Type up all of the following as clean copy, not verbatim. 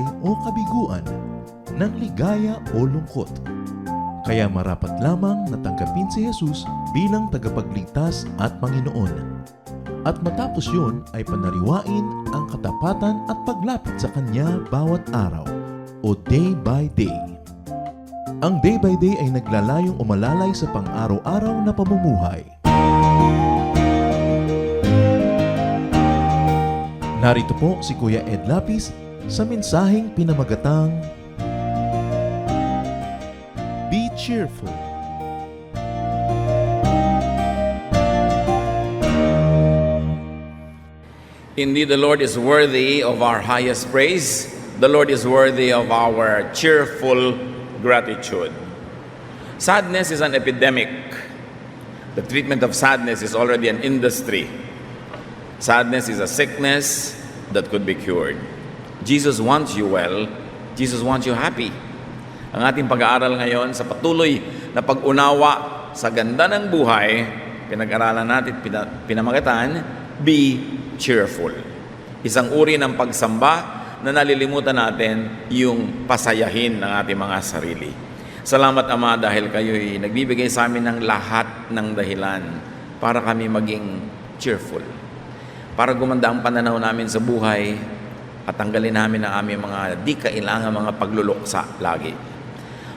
buhay o kabiguan, ng ligaya o lungkot. Kaya marapat lamang na tanggapin si Jesus bilang tagapagligtas at Panginoon. At matapos yun ay panariwain ang katapatan at paglapit sa Kanya bawat araw o day by day. Ang day by day ay naglalayong umalalay sa pang-araw-araw na pamumuhay. Narito po si Kuya Ed Lapis sa mensaheng pinamagatang Be Cheerful. Indeed, the Lord is worthy of our highest praise. The Lord is worthy of our cheerful gratitude. Sadness is an epidemic. The treatment of sadness is already an industry. Sadness is a sickness that could be cured. Jesus wants you well. Jesus wants you happy. Ang ating pag-aaral ngayon sa patuloy na pag-unawa sa ganda ng buhay, pinag-aralan natin, pinamagatan, be cheerful. Isang uri ng pagsamba na nalilimutan natin yung pasayahin ng ating mga sarili. Salamat Ama dahil kayo'y nagbibigay sa amin ng lahat ng dahilan para kami maging cheerful. Para gumanda ang pananaw namin sa buhay at tanggalin namin ang aming mga di kailangan mga pagluluksa lagi.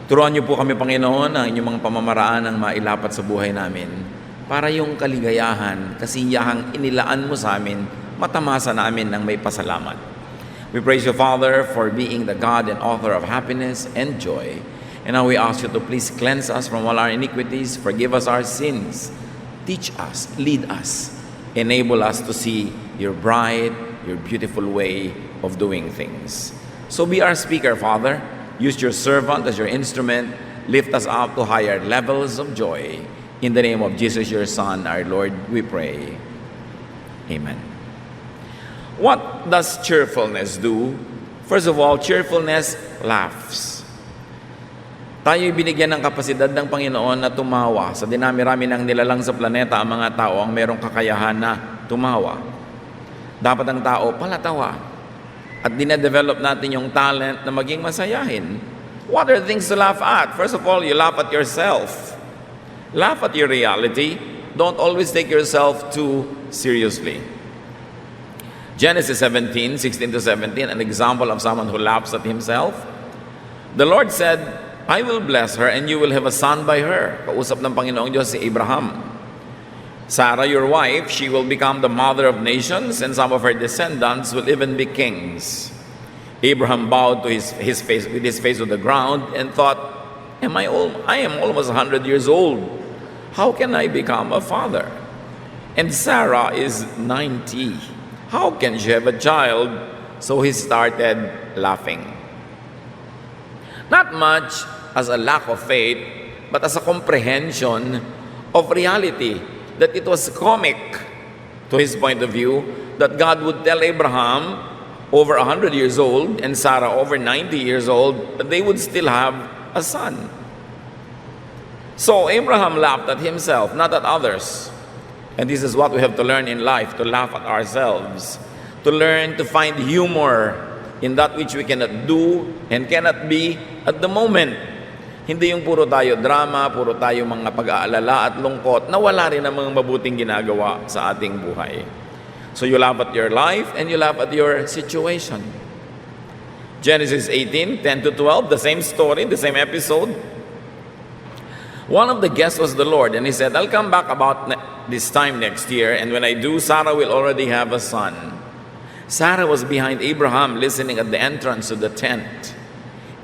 Turuan niyo po kami, Panginoon, ang inyong mga pamamaraan ang mailapat sa buhay namin para yung kaligayahan, kasiyahang inilaan mo sa amin, matamasa namin ng may pasalamat. We praise you, Father, for being the God and author of happiness and joy. And now we ask you to please cleanse us from all our iniquities, forgive us our sins, teach us, lead us, enable us to see your bright, your beautiful way of doing things. So be our speaker, Father. Use your servant as your instrument. Lift us up to higher levels of joy. In the name of Jesus, your Son, our Lord, we pray. Amen. What does cheerfulness do? First of all, cheerfulness laughs. Tayo'y binigyan ng kapasidad ng Panginoon na tumawa. Sa dinami-rami ng nilalang sa planeta, ang mga tao ang merong kakayahan na tumawa. Dapat ang tao palatawa. At dinedevelop natin yung talent na maging masayahin. What are things to laugh at? First of all, you laugh at yourself. Laugh at your reality. Don't always take yourself too seriously. Genesis 17, 16 to 17, an example of someone who laughs at himself. The Lord said, I will bless her and you will have a son by her. Kausap ng Panginoong Diyos si Abraham. Sarah, your wife, she will become the mother of nations and some of her descendants will even be kings. Abraham bowed to his face with his face to the ground and thought, I am almost 100 years old. How can I become a father? And Sarah is 90. How can she have a child? So he started laughing. Not much as a lack of faith, but as a comprehension of reality, that it was comic to his point of view, that God would tell Abraham, over 100 years old, and Sarah, over 90 years old, that they would still have a son. So Abraham laughed at himself, not at others. And this is what we have to learn in life, to laugh at ourselves, to learn to find humor in that which we cannot do and cannot be at the moment. Hindi yung puro tayo drama, puro tayo mga pag-aalala at lungkot na wala rin ang mga mabuting ginagawa sa ating buhay. So you laugh at your life and you laugh at your situation. Genesis 18, 10 to 12, the same story, the same episode. One of the guests was the Lord, and he said, I'll come back about this time next year, and when I do, Sarah will already have a son. Sarah was behind Abraham, listening at the entrance to the tent.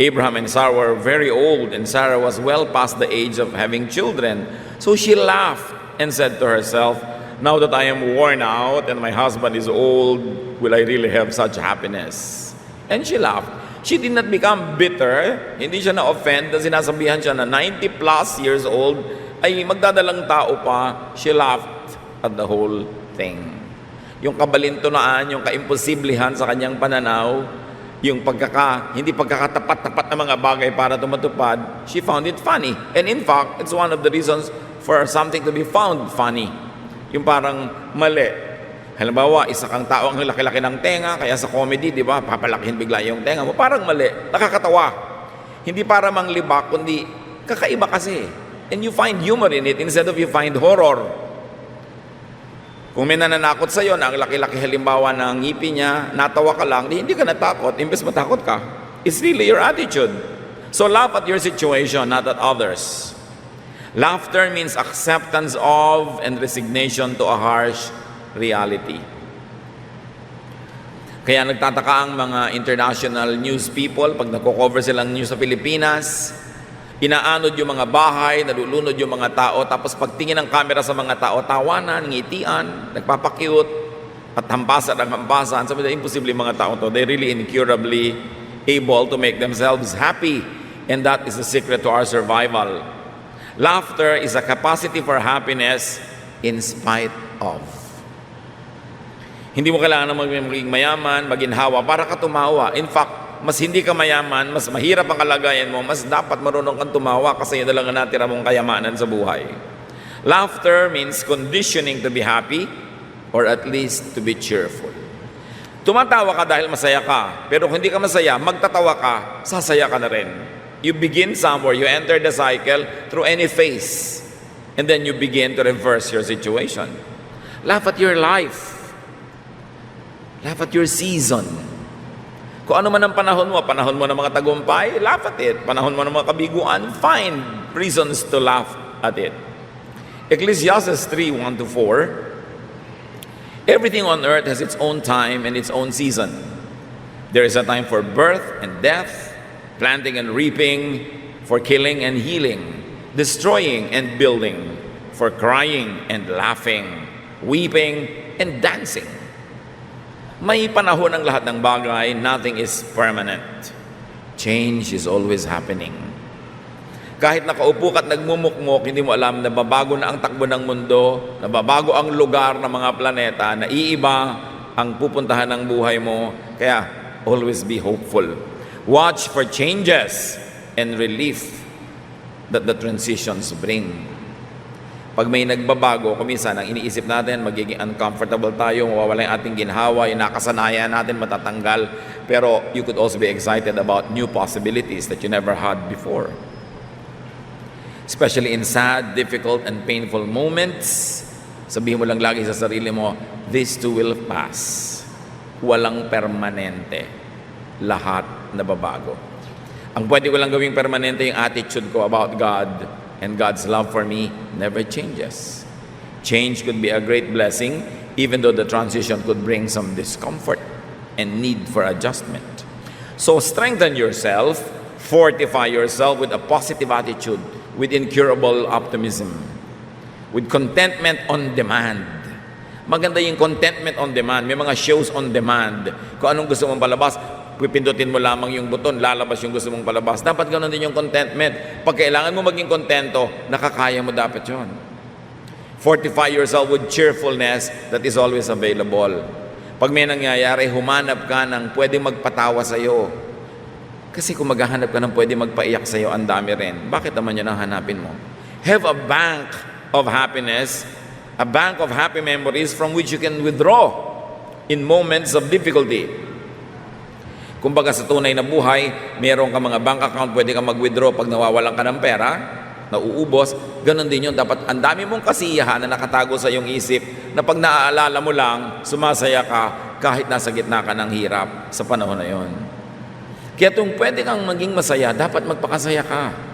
Abraham and Sarah were very old, and Sarah was well past the age of having children. So she laughed and said to herself, now that I am worn out and my husband is old, will I really have such happiness? And she laughed. She did not become bitter. Hindi siya na-offend na sinasabihan siya na 90 plus years old ay magdadalang tao pa. She laughed at the whole thing. Yung kabalintunaan, yung kaimposiblihan sa kanyang pananaw, yung hindi pagkakatapat-tapat na mga bagay para tumatupad, she found it funny. And in fact, it's one of the reasons for something to be found funny. Yung parang mali. Halimbawa, isa kang tao ang laki-laki ng tenga, kaya sa comedy, di ba, papalakihin bigla yung tenga mo. Parang mali, nakakatawa. Hindi para manglibak, kundi kakaiba kasi. And you find humor in it instead of you find horror. Kung may nananakot sa'yo na ang laki-laki halimbawa ng ngipin niya, natawa ka lang, hindi ka natakot, imbes matakot ka. It's really your attitude. So laugh at your situation, not at others. Laughter means acceptance of and resignation to a harsh reality. Kaya nagtataka ang mga international news people pag nagko-cover silang news sa Pilipinas, inaanod yung mga bahay, nalulunod yung mga tao, tapos pagtingin ng camera sa mga tao, tawanan, ngitian, nagpapakyut, at hampasan ang hampasan. Sabi nila, imposible yung mga tao to. They're really incurably able to make themselves happy. And that is the secret to our survival. Laughter is a capacity for happiness in spite of. Hindi mo kailangan na maging mayaman, maginhawa para ka tumawa. In fact, mas hindi ka mayaman, mas mahirap ang kalagayan mo, mas dapat marunong kang tumawa kasi yun lang ang natira mong kayamanan sa buhay. Laughter means conditioning to be happy or at least to be cheerful. Tumatawa ka dahil masaya ka, pero kung hindi ka masaya, magtatawa ka, sasaya ka na rin. You begin somewhere, you enter the cycle through any phase, and then you begin to reverse your situation. Laugh at your life. Laugh at your season. Kung ano man ang panahon mo ng mga tagumpay, laugh at it. Panahon mo ng mga kabiguan, find reasons to laugh at it. Ecclesiastes 3:1-4. Everything on earth has its own time and its own season. There is a time for birth and death, planting and reaping, for killing and healing, destroying and building, for crying and laughing, weeping and dancing. May panahon ang lahat ng bagay, nothing is permanent. Change is always happening. Kahit nakaupo ka at nagmumukmok, hindi mo alam na babago na ang takbo ng mundo, na babago ang lugar ng mga planeta, na iiba ang pupuntahan ng buhay mo. Kaya, always be hopeful. Watch for changes and relief that the transitions bring. Pag may nagbabago, kuminsan ang iniisip natin, magiging uncomfortable tayo, mawawala yung ating ginhawa, yung nakasanayan natin matatanggal. Pero you could also be excited about new possibilities that you never had before. Especially in sad, difficult, and painful moments, sabihin mo lang lagi sa sarili mo, this too will pass. Walang permanente. Lahat nababago. Ang pwede ko lang gawing permanente yung attitude ko about God and God's love for me never changes. Change could be a great blessing, even though the transition could bring some discomfort and need for adjustment. So strengthen yourself, fortify yourself with a positive attitude, with incurable optimism, with contentment on demand. Maganda yung contentment on demand. May mga shows on demand. Kung anong gusto mong palabas, pipindutin mo lamang yung buton, lalabas yung gusto mong palabas. Dapat ganoon din yung contentment. Pag kailangan mo maging kontento, nakakaya mo dapat yun. Fortify yourself with cheerfulness that is always available. Pag may nangyayari, humanap ka ng pwedeng magpatawa sa'yo. Kasi kung maghahanap ka ng pwedeng magpaiyak sa'yo, ang dami rin. Bakit naman yun ang hanapin mo? Have a bank of happiness, a bank of happy memories from which you can withdraw in moments of difficulty. Kumbaga sa tunay na buhay, meron ka mga bank account, pwede ka mag-withdraw pag nawawalan ka ng pera, nauubos. Ganon din yun. Dapat ang dami mong kasiyahan na nakatago sa iyong isip na pag naaalala mo lang, sumasaya ka kahit nasa gitna ka ng hirap sa panahon na yon. Kaya kung pwede kang maging masaya, dapat magpakasaya ka.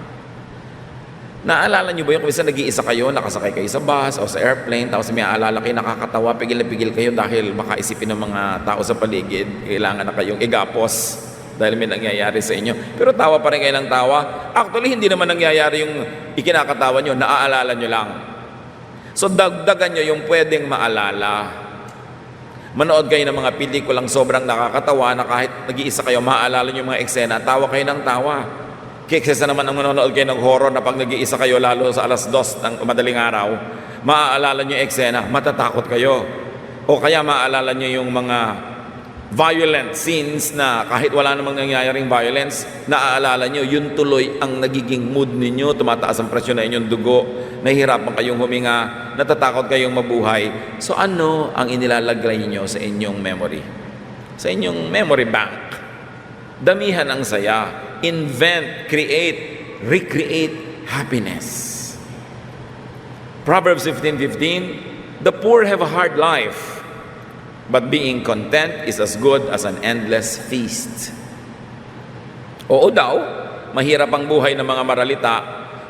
Naaalala niyo ba yung kung isa nag-iisa kayo, nakasakay kayo sa bus o sa airplane, tapos may aalala kayo, nakakatawa, pigil na pigil kayo dahil baka isipin ng mga tao sa paligid, kailangan na kayong igapos dahil may nangyayari sa inyo. Pero tawa pa rin kayo ng tawa. Actually, hindi naman nangyayari yung ikinakatawa nyo, naaalala nyo lang. So dagdagan nyo yung pwedeng maalala. Manood kayo ng mga pelikulang sobrang nakakatawa na kahit nag-iisa kayo, maaalala nyo yung mga eksena, tawa kayo ng tawa. Kaya naman ang manonood kayo ng horror na pag nag-iisa kayo lalo sa 2:00 ng madaling araw, maaalala nyo yung eksena, matatakot kayo. O kaya maaalala nyo yung mga violent scenes na kahit wala namang nangyayaring violence, naaalala nyo, yun tuloy ang nagiging mood ninyo, tumataas ang presyon na inyong dugo, nahihirapan kayong huminga, natatakot kayong mabuhay. So ano ang inilalagay nyo sa inyong memory? Sa inyong memory bank? Damihan ang saya. Invent, create, recreate happiness. Proverbs 15:15, the poor have a hard life, but being content is as good as an endless feast. Oo daw, mahirap ang buhay ng mga maralita,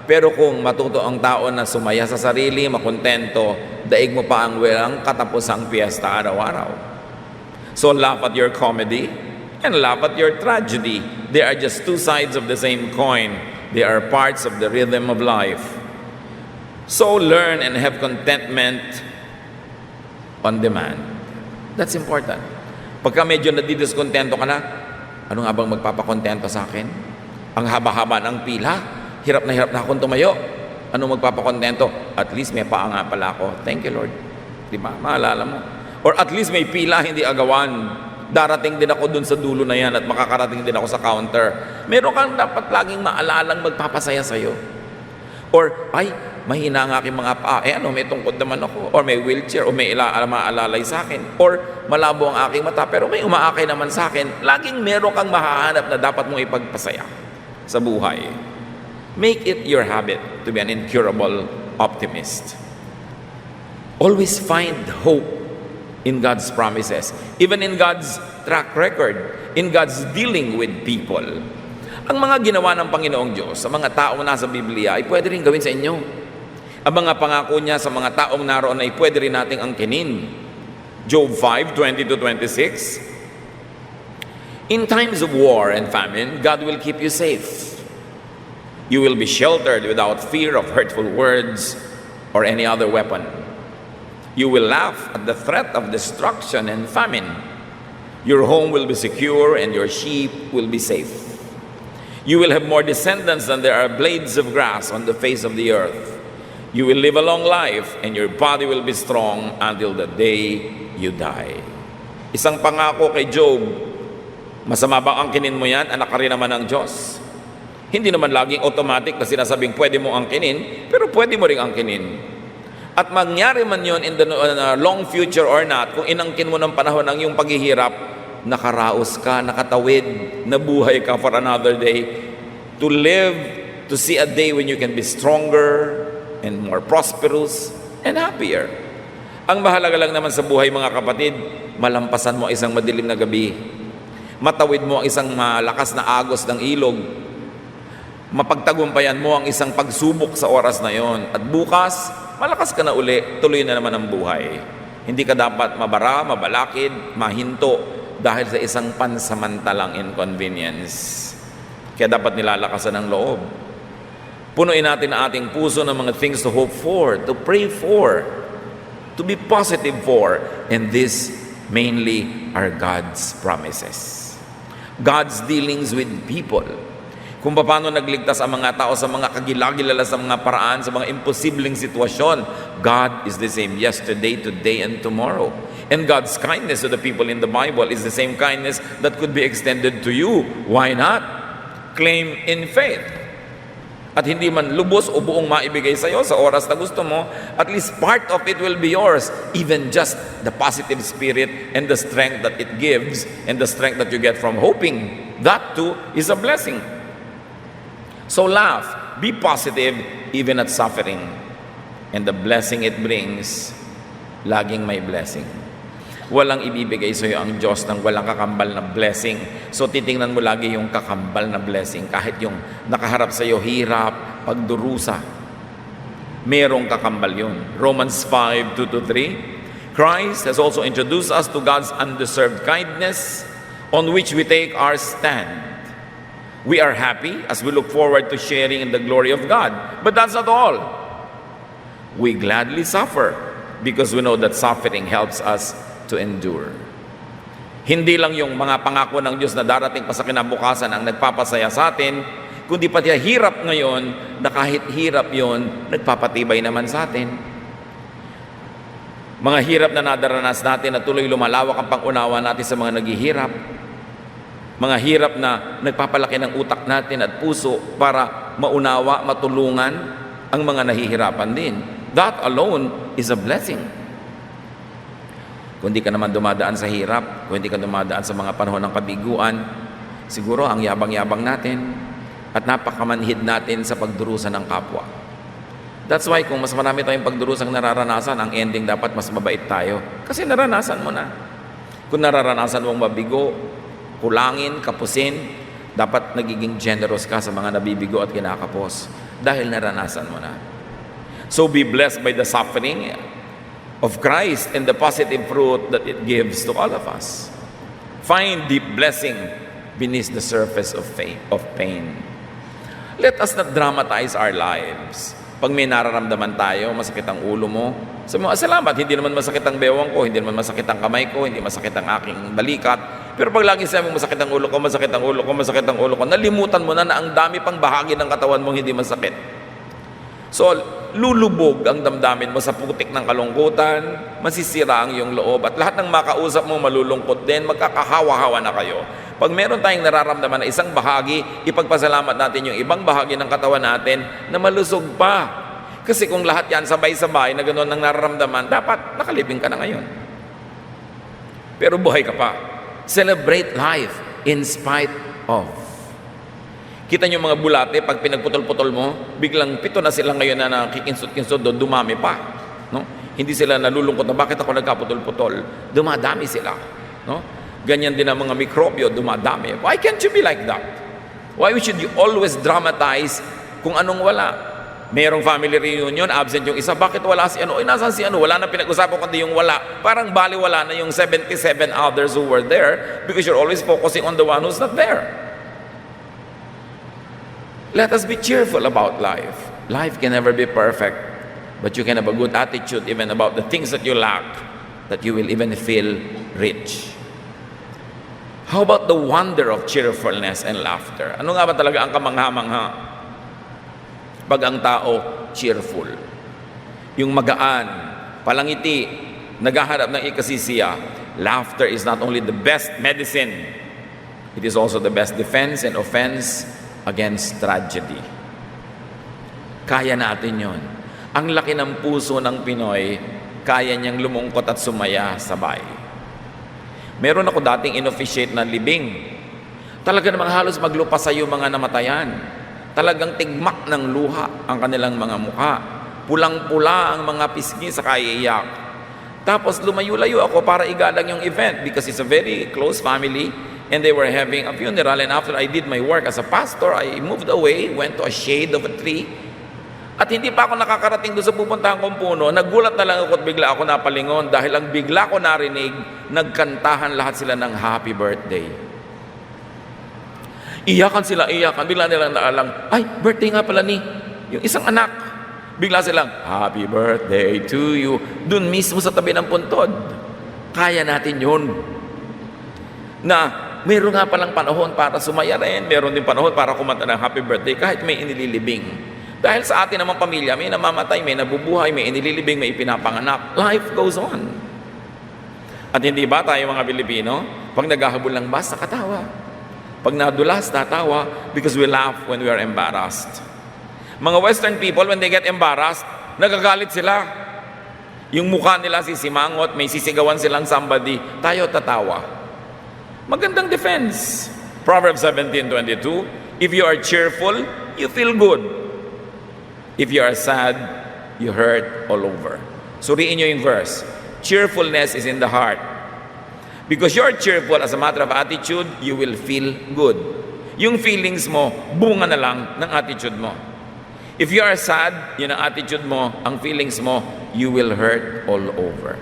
pero kung matuto ang tao na sumaya sa sarili, makontento, daig mo pa ang walang katapusang piyesta araw-araw. So laugh at your comedy and laugh at your tragedy. They are just two sides of the same coin. They are parts of the rhythm of life. So learn and have contentment on demand. That's important. Pagka medyo nadidiskontento ka na, ano nga bang magpapakontento sa akin? Ang haba-haba ng pila, hirap na akong tumayo. Ano magpapakontento? At least may paa nga pala ako. Thank you, Lord. Di ba? Maalala mo. Or at least may pila, hindi agawan. Darating din ako dun sa dulo na yan at makakarating din ako sa counter. Meron kang dapat laging maalalang magpapasaya sa'yo. Or, ay, mahina nga aking mga paa. May tungkod naman ako. Or may wheelchair. O may maalalay sa akin. Or malabo ang aking mata. Pero may umaakay naman sa akin. Laging meron kang mahahanap na dapat mong ipagpasaya sa buhay. Make it your habit to be an incurable optimist. Always find hope in God's promises. Even in God's track record. In God's dealing with people. Ang mga ginawa ng Panginoong Diyos sa mga taong nasa Biblia ay pwede rin gawin sa inyo. Ang mga pangako niya sa mga taong naroon ay pwede rin nating angkinin. Job 5:20-26. In times of war and famine, God will keep you safe. You will be sheltered without fear of hurtful words or any other weapon. You will laugh at the threat of destruction and famine. Your home will be secure and your sheep will be safe. You will have more descendants than there are blades of grass on the face of the earth. You will live a long life, and your body will be strong until the day you die. Isang pangako kay Job, masama bang angkinin mo yan? Anak ka rin naman ng Diyos. Hindi naman laging automatic na sinasabing pwede mo angkinin, pero pwede mo rin angkinin. At mangyari man yun in the long future or not, kung inangkin mo ng panahon ng iyong paghihirap, nakaraos ka, nakatawid, nabuhay ka for another day, to live, to see a day when you can be stronger and more prosperous and happier. Ang mahalaga lang naman sa buhay, mga kapatid, malampasan mo isang madilim na gabi, matawid mo ang isang malakas na agos ng ilog, mapagtagumpayan mo ang isang pagsubok sa oras na yon, at bukas, malakas ka na uli, tuloy na naman ang buhay. Hindi ka dapat mabara, mabalakid, mahinto, dahil sa isang pansamantalang inconvenience. Kaya dapat nilalakasan ng loob. Punuin natin ang ating puso ng mga things to hope for, to pray for, to be positive for, and this mainly are God's promises. God's dealings with people. Kung paano nagligtas ang mga tao sa mga kagilagilala sa mga paraan, sa mga imposibleng sitwasyon. God is the same yesterday, today, and tomorrow. And God's kindness to the people in the Bible is the same kindness that could be extended to you. Why not? Claim in faith. At hindi man lubos o buong maibigay sa iyo sa oras na gusto mo, at least part of it will be yours. Even just the positive spirit and the strength that it gives and the strength that you get from hoping. That too is a blessing. So laugh, be positive even at suffering. And the blessing it brings, laging may blessing. Walang ibibigay sa iyo ang Diyos ng walang kakambal na blessing. So titingnan mo lagi yung kakambal na blessing. Kahit yung nakaharap sa iyo hirap, pagdurusa, merong kakambal yun. Romans 5:2-3. Christ has also introduced us to God's undeserved kindness on which we take our stand. We are happy as we look forward to sharing in the glory of God. But that's not all. We gladly suffer because we know that suffering helps us to endure. Hindi lang yung mga pangako ng Diyos na darating pa sa kinabukasan ang nagpapasaya sa atin, kundi pati hirap ngayon na kahit hirap yon, nagpapatibay naman sa atin. Mga hirap na nadaranas natin na tuloy lumalawak ang pangunawa natin sa mga naghihirap. Mga hirap na nagpapalaki ng utak natin at puso para maunawa, matulungan ang mga nahihirapan din. That alone is a blessing. Kung di ka naman dumadaan sa hirap, kung di ka dumadaan sa mga panahon ng kabiguan, siguro ang yabang-yabang natin at napakamanhid natin sa pagdurusa ng kapwa. That's why kung mas marami tayong pagdurusang nararanasan, ang ending dapat mas mabait tayo. Kasi naranasan mo na. Kung nararanasan mong mabigo, kulangin, kapusin, dapat nagiging generous ka sa mga nabibigo at kinakapos. Dahil naranasan mo na. So be blessed by the suffering of Christ and the positive fruit that it gives to all of us. Find deep blessing beneath the surface of pain. Let us not dramatize our lives. Pag may nararamdaman tayo, masakit ang ulo mo, sabi mo, salamat, hindi naman masakit ang bewang ko, hindi naman masakit ang kamay ko, hindi masakit ang aking balikat. Pero pag lagi sabi mo, masakit ang ulo ko, masakit ang ulo ko, masakit ang ulo ko, nalimutan mo na ang dami pang bahagi ng katawan mong hindi masakit. So, lulubog ang damdamin mo sa putik ng kalungkutan, masisira ang iyong loob, at lahat ng makausap mo malulungkot din, magkakahawa-hawa na kayo. Pag meron tayong nararamdaman na isang bahagi, ipagpasalamat natin yung ibang bahagi ng katawan natin na malusog pa. Kasi kung lahat yan sabay-sabay na gano'n ang nararamdaman, dapat nakalibing ka na ngayon. Pero buhay ka pa. Celebrate life in spite of. Kita nyo mga bulate, pag pinagputol-putol mo, biglang 7 na sila ngayon na nakikinsot-kinsot doon, dumami pa. No? Hindi sila nalulungkot na bakit ako nagkaputol-putol. Dumadami sila. No? Ganyan din ang mga mikrobyo, dumadami. Why can't you be like that? Why should you always dramatize kung anong wala? Merong family reunion, absent yung isa, bakit wala si ano? Nasaan si ano? Wala na pinag-usapan kundi yung wala. Parang baliwala na yung 77 others who were there because you're always focusing on the one who's not there. Let us be cheerful about life. Life can never be perfect, but you can have a good attitude even about the things that you lack, that you will even feel rich. How about the wonder of cheerfulness and laughter? Ano nga ba talaga ang kamangha-mangha? Pag ang tao, cheerful. Yung magaan, palangiti, naghahanap ng ikasisiya. Laughter is not only the best medicine, it is also the best defense and offense against tragedy. Kaya natin yon. Ang laki ng puso ng Pinoy, kaya niyang lumungkot at sumaya sabay. Meron ako dating in-officiate na libing. Talaga namang halos maglupa sa iyo mga namatayan. Talagang tigmak ng luha ang kanilang mga mukha. Pulang-pula ang mga pisngi sa kaiiyak. Tapos lumayo-layo ako para igalang yung event because it's a very close family and they were having a funeral, and after I did my work as a pastor, I moved away, went to a shade of a tree. At hindi pa ako nakakarating doon sa pupuntahan kong puno, nagulat na lang ako at bigla ako napalingon dahil ang bigla ko narinig, nagkantahan lahat sila ng happy birthday. Iyakan sila, iyakan. Bigla nilang naalang, ay, birthday nga pala ni yung isang anak. Bigla silang, happy birthday to you. Doon mismo sa tabi ng puntod. Kaya natin yun. Na meron nga palang panahon para sumaya rin, meron din panahon para kumanta ng happy birthday kahit may inililibing. Dahil sa atin namang pamilya, may namamatay, may nabubuhay, may inililibing, may ipinapanganak. Life goes on. At hindi ba tayo mga Pilipino, pag naghahabol ng bus, nakatawa. Pag nadulas, natawa because we laugh when we are embarrassed. Mga Western people, when they get embarrassed, nagagalit sila. Yung mukha nila sisimangot, may sisigawan silang somebody, tayo tatawa. Magandang defense. Proverbs 17:22, if you are cheerful, you feel good. If you are sad, you hurt all over. Suriin nyo yung verse. Cheerfulness is in the heart. Because you're cheerful as a matter of attitude, you will feel good. Yung feelings mo, bunga na lang ng attitude mo. If you are sad, yun ang attitude mo, ang feelings mo, you will hurt all over.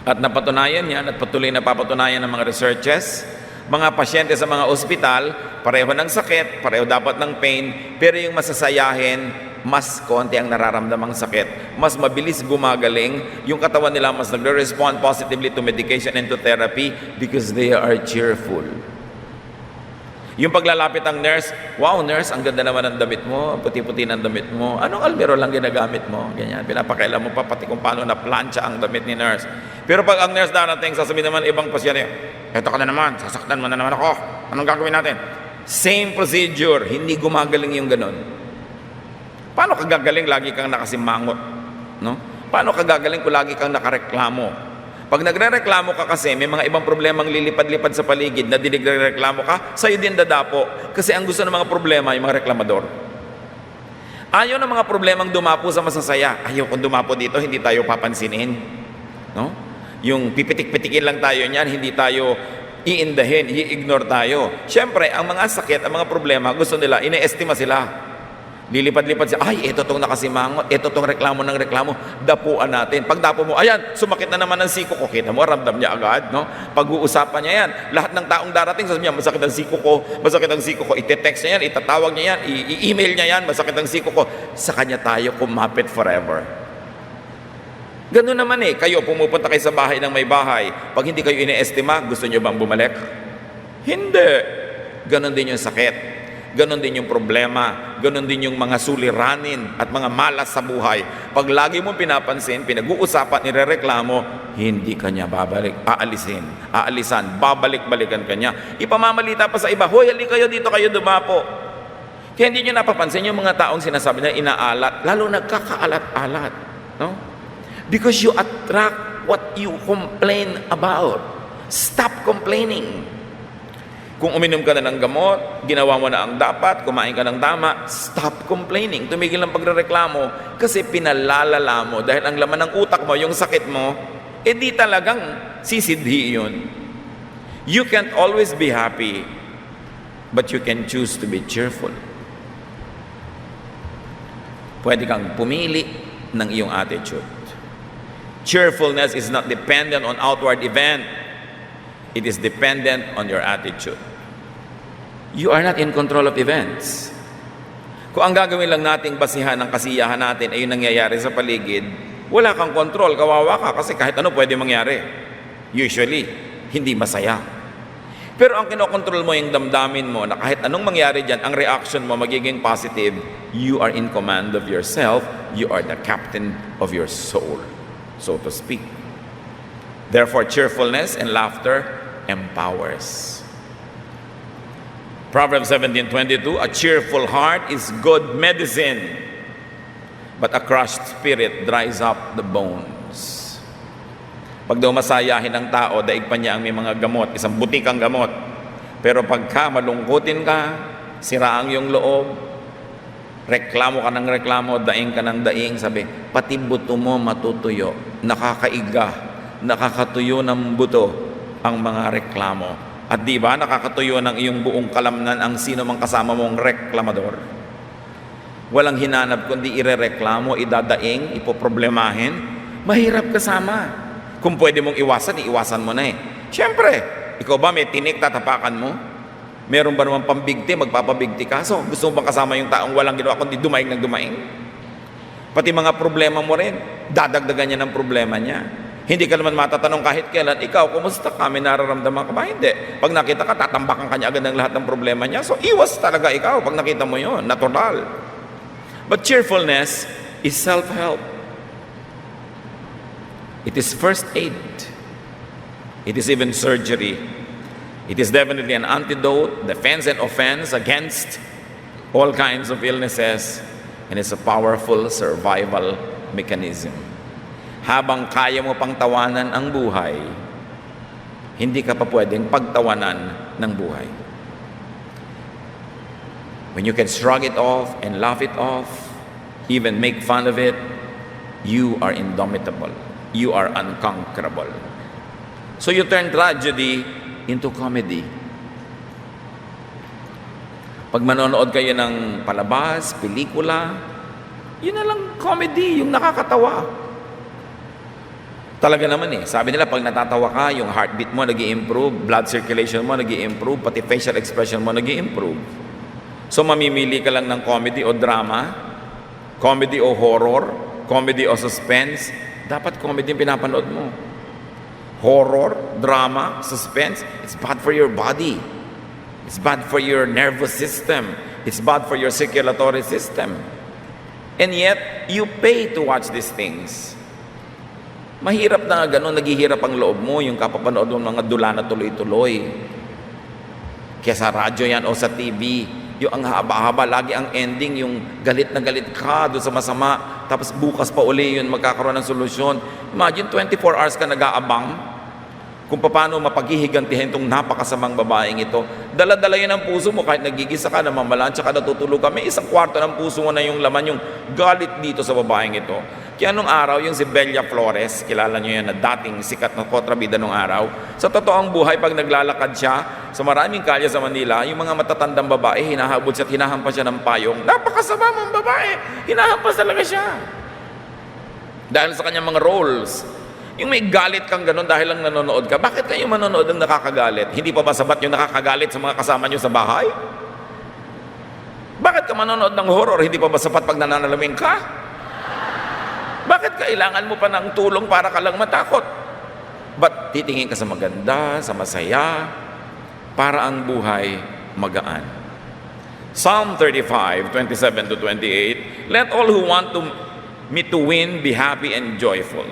At napatunayan yan, at patuloy na papatunayan ng mga researches, mga pasyente sa mga ospital, pareho ng sakit, pareho dapat ng pain, pero yung masasayahin, mas konti ang nararamdamang sakit. Mas mabilis gumagaling, yung katawan nila mas nagre-respond positively to medication and to therapy because they are cheerful. Yung paglalapit ang nurse, wow nurse, ang ganda naman ng damit mo, puti-puti ng damit mo. Anong almero lang ginagamit mo? Ganyan, pinapakailan mo pa pati kung paano na-plancha ang damit ni nurse. Pero pag ang nurse darating, sasabihin naman ibang pasyente, eto ka na naman, sasaktan mo na naman ako. Anong gagawin natin? Same procedure, hindi gumagaling yung ganun. Paano ka gagaling lagi kang nakasimangot? No? Paano ka gagaling kung lagi kang nakareklamo? Pag nagre-reklamo ka kasi, may mga ibang problemang lilipad-lipad sa paligid na dinigre-reklamo ka, sa'yo din dadapo. Kasi ang gusto ng mga problema, yung mga reklamador. Ayaw ng mga problemang dumapo sa masasaya. Ayaw kung dumapo dito, hindi tayo papansinin. No? Yung pipitik-pitikin lang tayo niyan, hindi tayo iindahin, i-ignore tayo. Siyempre, ang mga sakit, ang mga problema, gusto nila, ine-estima sila. Lilipad-lipad siya, ay, ito tong nakasimangot, ito tong reklamo ng reklamo, dapuan natin. Pag dapo mo, ayan, sumakit na naman ang siko ko. Kita mo, ramdam niya agad, no? Pag-uusapan niya yan, lahat ng taong darating, sabi niya, masakit ang siko ko, masakit ang siko ko, ite-text niya yan, itatawag niya yan, i-email niya yan, masakit ang siko ko. Sa kanya tayo kumapit forever. Ganun naman eh, kayo pumupunta kayo sa bahay ng may bahay, pag hindi kayo ine-estima, gusto niyo bang bumalik? Hindi. Ganun din yung sakit. Ganon din yung problema, ganon din yung mga suliranin at mga malas sa buhay. Pag lagi mong pinapansin, pinag-uusapan, nirereklamo, hindi kanya babalik, aalisan, babalik-balikan kanya. Ipamamalita pa sa iba, hoy, halika kayo dito, kayo dumapo. Kaya hindi nyo napapansin yung mga taong sinasabi na inaalat, lalo nagkakaalat-alat. No? Because you attract what you complain about. Stop complaining. Kung uminom ka na ng gamot, ginawa mo na ang dapat, kumain ka ng tama, stop complaining. Tumigil ang pagrereklamo kasi pinalalala mo dahil ang laman ng utak mo, yung sakit mo, di talagang sisidhi yun. You can't always be happy, but you can choose to be cheerful. Pwede kang pumili ng iyong attitude. Cheerfulness is not dependent on outward event. It is dependent on your attitude. You are not in control of events. Kung ang gagawin lang nating basihan ng kasiyahan natin ay yung nangyayari sa paligid, wala kang control, kawawa ka kasi kahit ano pwede mangyari. Usually, hindi masaya. Pero ang kinokontrol mo yung damdamin mo na kahit anong mangyari dyan, ang reaction mo magiging positive, you are in command of yourself, you are the captain of your soul, so to speak. Therefore, cheerfulness and laughter empowers. Proverbs 17:22, a cheerful heart is good medicine, but a crushed spirit dries up the bones. Pag daw masayahin ng tao, daig pa niya ang may mga gamot, isang butikang gamot. Pero pagka malungkutin ka, siraang yung loob, reklamo ka ng reklamo, daing ka ng daing, sabi, pati buto mo matutuyo, nakakaiga, nakakatuyo ng buto ang mga reklamo. At di ba nakakatuyo ng iyong buong kalamnan ang sino mang kasama mong reklamador? Walang hinanap kundi irereklamo, idadaing, ipoproblemahin. Mahirap kasama. Kung pwede mong iwasan, iiwasan mo na eh. Siyempre, ikaw ba may tinik, tatapakan mo? Meron ba naman pambigti, magpapabigti ka? So, gusto mo bang kasama yung taong walang ginawa kundi dumaing ng dumaing? Pati mga problema mo rin, dadagdagan niya ng problema niya. Hindi ka naman matatanong kahit kailan, ikaw, kumusta ka? May nararamdaman ka ba? Hindi. Pag nakita ka, tatambakan ka niya agad ng lahat ng problema niya. So, iwas talaga ikaw pag nakita mo yun. Natural. But cheerfulness is self-help. It is first aid. It is even surgery. It is definitely an antidote, defense and offense against all kinds of illnesses, and it's a powerful survival mechanism. Habang kaya mo pang tawanan ang buhay, hindi ka pa pwedeng pagtawanan ng buhay. When you can shrug it off and laugh it off, even make fun of it, you are indomitable. You are unconquerable. So you turn tragedy into comedy. Pag manonood kayo ng palabas, pelikula, yun na lang comedy, yung nakakatawa. Talaga naman eh. Sabi nila, pag natatawa ka, yung heartbeat mo nag-i-improve, blood circulation mo nag-i-improve, pati facial expression mo nag-i-improve. So mamimili ka lang ng comedy o drama, comedy o horror, comedy o suspense. Dapat comedy yung pinapanood mo. Horror, drama, suspense, it's bad for your body. It's bad for your nervous system. It's bad for your circulatory system. And yet, you pay to watch these things. Mahirap na gano'n, naghihirap ang loob mo, yung kapapanood mo mga dula na tuloy-tuloy. Kaya sa radyo yan o sa TV, yung ang haba-haba, lagi ang ending, yung galit na galit ka doon sa masama, tapos bukas pa uli yun, magkakaroon ng solusyon. Imagine, 24 hours ka nag-aabang kung paano mapaghihigantihin itong napakasamang babaeng ito. Dala-dala yun ang puso mo kahit nagigisa ka, namamalansya ka, natutulog ka. May isang kwarto ng puso mo na yung laman, yung galit dito sa babaeng ito. Kaya nung araw, yung si Belia Flores, kilala nyo yan na dating sikat na kontrabida nung araw, sa totoong buhay, pag naglalakad siya sa maraming kalye sa Manila, yung mga matatandang babae, hinahabol siya at hinahampas siya ng payong. Napakasama mong babae, hinahampas talaga siya. Dahil sa kanyang mga roles. Yung may galit kang ganun dahil lang nanonood ka, bakit kayo manonood ng nakakagalit? Hindi pa ba sabat yung nakakagalit sa mga kasama nyo sa bahay? Bakit ka manonood ng horror? Hindi pa ba sapat pag nananalamin ka? Bakit kailangan mo pa ng tulong para ka lang matakot? Ba't titingin ka sa maganda, sa masaya, para ang buhay magaan? Psalm 35, 27 to 28, let all who want me to win be happy and joyful.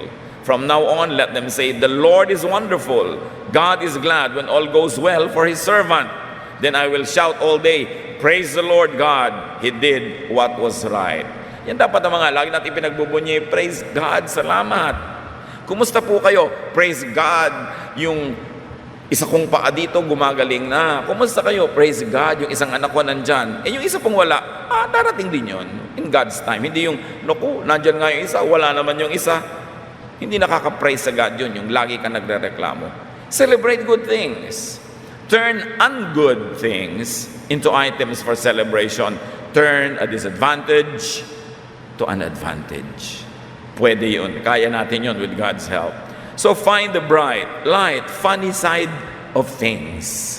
From now on, let them say, the Lord is wonderful. God is glad when all goes well for His servant. Then I will shout all day, praise the Lord God, He did what was right. Yan dapat ang mga lagi natin pinagbubunyi, praise God, salamat. Kumusta po kayo? Praise God, yung isa kong paa dito gumagaling na. Kumusta kayo? Praise God, yung isang anak ko nandyan. Yung isa pong wala, darating din yun. In God's time. Hindi yung, naku, nandyan nga yung isa, wala naman yung isa. Hindi nakaka-praise sa God yun, yung lagi ka nagre-reklamo. Celebrate good things. Turn ungood things into items for celebration. Turn a disadvantage to an advantage. Pwede yun. Kaya natin yun with God's help. So find the bright, light, funny side of things.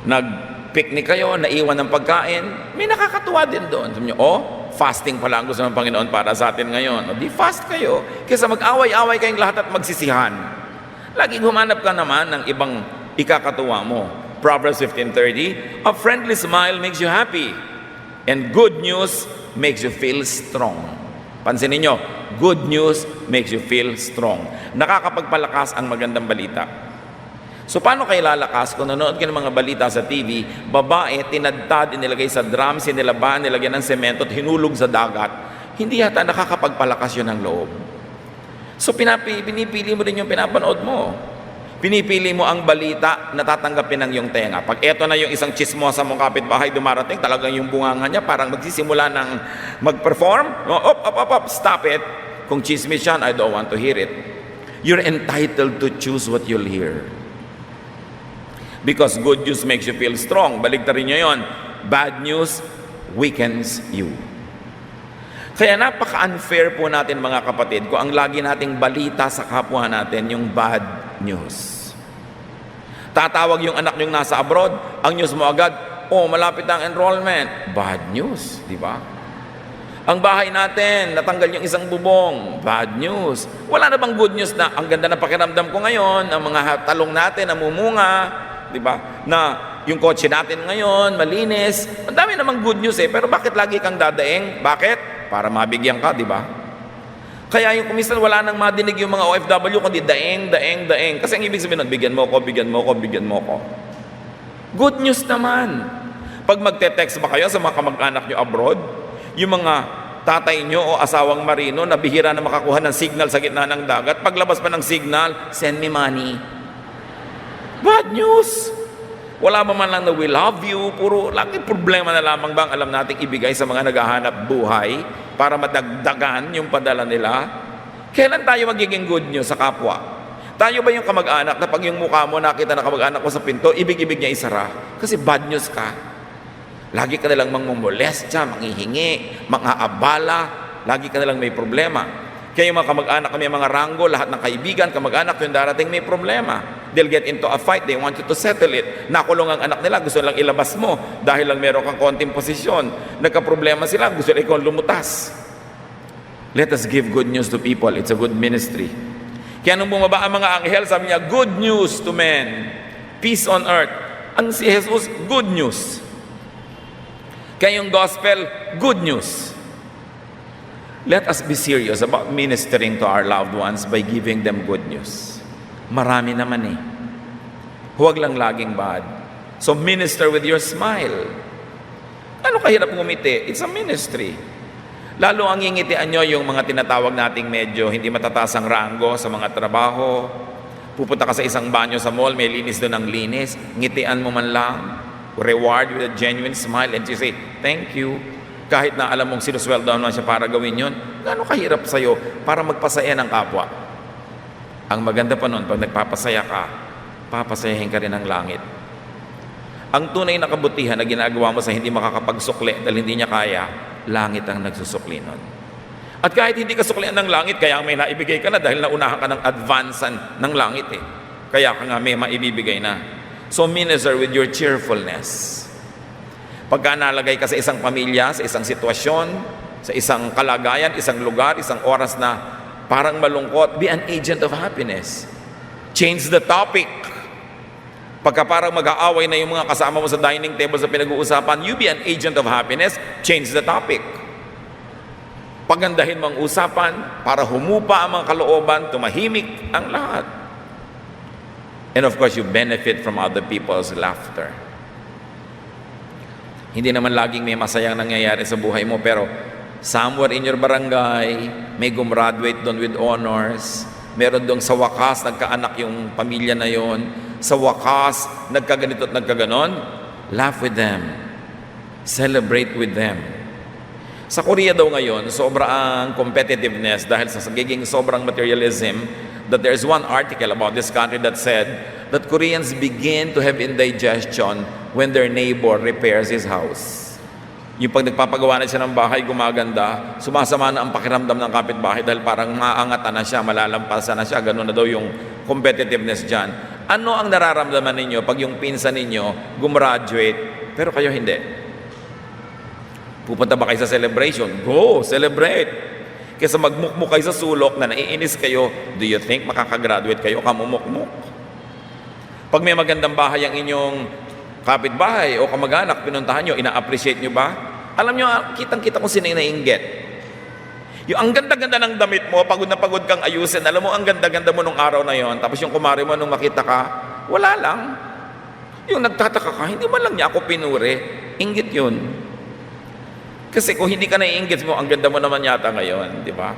Nag-picnic kayo, naiwan ng pagkain, may nakakatuwa din doon. Sabi nyo, fasting pala ang gusto ng Panginoon para sa atin ngayon. O di fast kayo. Kaysa mag-away-away kayong lahat at magsisihan. Laging humanap ka naman ng ibang ikakatuwa mo. Proverbs 15:30, a friendly smile makes you happy, and good news makes you feel strong. Pansinin nyo, good news makes you feel strong. Nakakapagpalakas ang magandang balita. So paano kayo lalakas kung nanonood ka ng mga balita sa TV, babae, tinadtad, inilagay sa drum, sinilaban, nilagyan ng semento at hinulog sa dagat, hindi yata nakakapagpalakas yun ng loob. So pinipili mo din yung pinapanood mo. Pinipili mo ang balita na tatanggapin ng iyong tenga. Pag eto na yung isang chismosa mong kapitbahay dumarating, talagang yung bunganga niya parang magsisimula ng mag-perform. Stop it. Kung chismis yan, I don't want to hear it. You're entitled to choose what you'll hear. Because good news makes you feel strong. Baligtarin nyo yun. Bad news weakens you. Kaya napaka-unfair po natin mga kapatid kung ang lagi nating balita sa kapwa natin yung bad news. Tatawag yung anak nyong nasa abroad, ang news mo agad, malapit ang enrollment. Bad news, di ba? Ang bahay natin, natanggal yung isang bubong. Bad news. Wala na bang good news na ang ganda na pakiramdam ko ngayon, ang mga talong natin namumunga, di ba? Na yung kotse natin ngayon, malinis. Ang dami namang good news pero bakit lagi kang dadaing? Bakit? Para mabigyan ka, di ba? Kaya yung kumisan wala nang madinig yung mga OFW kundi daing. Kasi ang ibig sabihin nun, bigyan mo ko. Good news naman. Pag magte-text ba kayo sa mga kamag-anak nyo abroad, yung mga tatay nyo o asawang marino na bihira na makakuha ng signal sa gitna ng dagat, paglabas pa ng signal, send me money. Bad news. Wala ba man lang na we love you, puro lagi problema na lamang bang alam nating ibigay sa mga naghahanap buhay para madagdagan yung padala nila? Kailan tayo magiging good news sa kapwa? Tayo ba yung kamag-anak na pag yung mukha mo nakita na kamag-anak ko sa pinto, ibig-ibig niya isara? Kasi bad news ka. Lagi ka nalang mangmumolestya, manghihingi, mangaabala, lagi ka nalang may problema. Kaya yung mga kamag-anak kami, mga ranggo, lahat ng kaibigan, kamag-anak, yung darating may problema. They'll get into a fight, they want you to settle it. Nakulong ang anak nila, gusto lang ilabas mo dahil lang meron kang konting posisyon. Nagka-problema sila, gusto lang ikaw lumutas. Let us give good news to people. It's a good ministry. Kaya nung bumaba ang mga anghel, sabi niya, good news to men. peace on earth. Ang si Jesus, good news. Kaya yung gospel, good news. Let us be serious about ministering to our loved ones by giving them good news. Marami naman eh. Huwag lang laging bad. So minister with your smile. Ano kahirap ngumiti? It's a ministry. Lalo ang ngingitian nyo yung mga tinatawag nating medyo hindi matataas ang ranggo sa mga trabaho. Pupunta ka sa isang banyo sa mall, may linis doon ang linis. Ngitian mo man lang. Reward with a genuine smile and you say, thank you. Kahit na alam mong sinusweldohan naman siya para gawin yun, gaano kahirap sa'yo para magpasaya ng kapwa? Ang maganda pa nun, pag nagpapasaya ka, papasayahin ka rin ng langit. Ang tunay na kabutihan na ginagawa mo sa hindi makakapagsukli dahil hindi niya kaya, langit ang nagsusukli nun. At kahit hindi ka suklian ng langit, kaya may naibigay ka na dahil naunahan ka ng advansan ng langit eh. Kaya ka nga may maibibigay na. So minister with your cheerfulness. Pagka nalagay ka sa isang pamilya, sa isang sitwasyon, sa isang kalagayan, isang lugar, isang oras na parang malungkot, be an agent of happiness. Change the topic. Pagka parang mag-aaway na yung mga kasama mo sa dining table sa pinag-uusapan, you be an agent of happiness, change the topic. Pagandahin mo ang usapan para humupa ang mga kalooban, tumahimik ang lahat. And of course, you benefit from other people's laughter. Hindi naman laging may masayang nangyayari sa buhay mo, pero somewhere in your barangay, may gumraduate doon with honors, meron doon sa wakas, nagkaanak yung pamilya na yon, sa wakas, nagkaganito at nagkaganon, laugh with them, celebrate with them. Sa Korea daw ngayon, sobra ang competitiveness dahil sa giging sobrang materialism, that there's one article about this country that said that Koreans begin to have indigestion when their neighbor repairs his house. Yung pag nagpapagawa na siya ng bahay, gumaganda, sumasama na ang pakiramdam ng kapitbahay dahil parang maangatan na siya, malalampasan na siya, gano'n na daw yung competitiveness dyan. Ano ang nararamdaman ninyo pag yung pinsan ninyo gumraduate, pero kayo hindi? Pupunta ba kayo sa celebration? Go, celebrate! Kaysa magmukmuk kayo sa sulok na naiinis kayo, do you think makakagraduate kayo kamumukmuk? Pag may magandang bahay ang inyong kapitbahay o kamag-anak, pinuntahan nyo, ina-appreciate nyo ba? Alam nyo, kitang-kita kung sino yung naiinggit. Yung ang ganda-ganda ng damit mo, pagod na pagod kang ayusin, alam mo, ang ganda-ganda mo nung araw na yon, tapos yung kumari mo nung makita ka, wala lang. Yung nagtataka ka, hindi man lang niya ako pinuri, inggit yun. Kasi kung hindi ka naiinggit mo, ang ganda mo naman yata ngayon, di ba?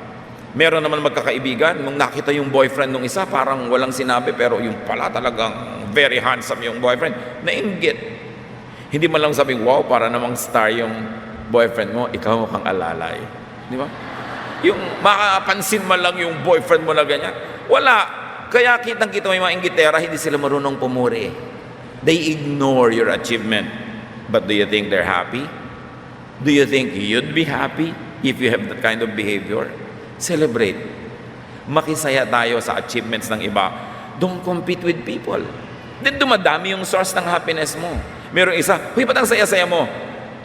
Meron naman magkakaibigan, nung nakita yung boyfriend nung isa, parang walang sinabi, pero yung pala talagang very handsome yung boyfriend, nainggit. Hindi man lang sabing, wow, para namang star yung boyfriend mo, ikaw mukhang alalay. Di ba? Yung makapansin man lang yung boyfriend mo na ganyan, wala. Kaya kitang-kita may mga inggitera, hindi sila marunong pumuri. They ignore your achievement. But do you think they're happy? Do you think you'd be happy if you have that kind of behavior? Celebrate. Makisaya tayo sa achievements ng iba. Don't compete with people. Then dumadami yung source ng happiness mo. Merong isa, huy, ba't ang saya-saya mo?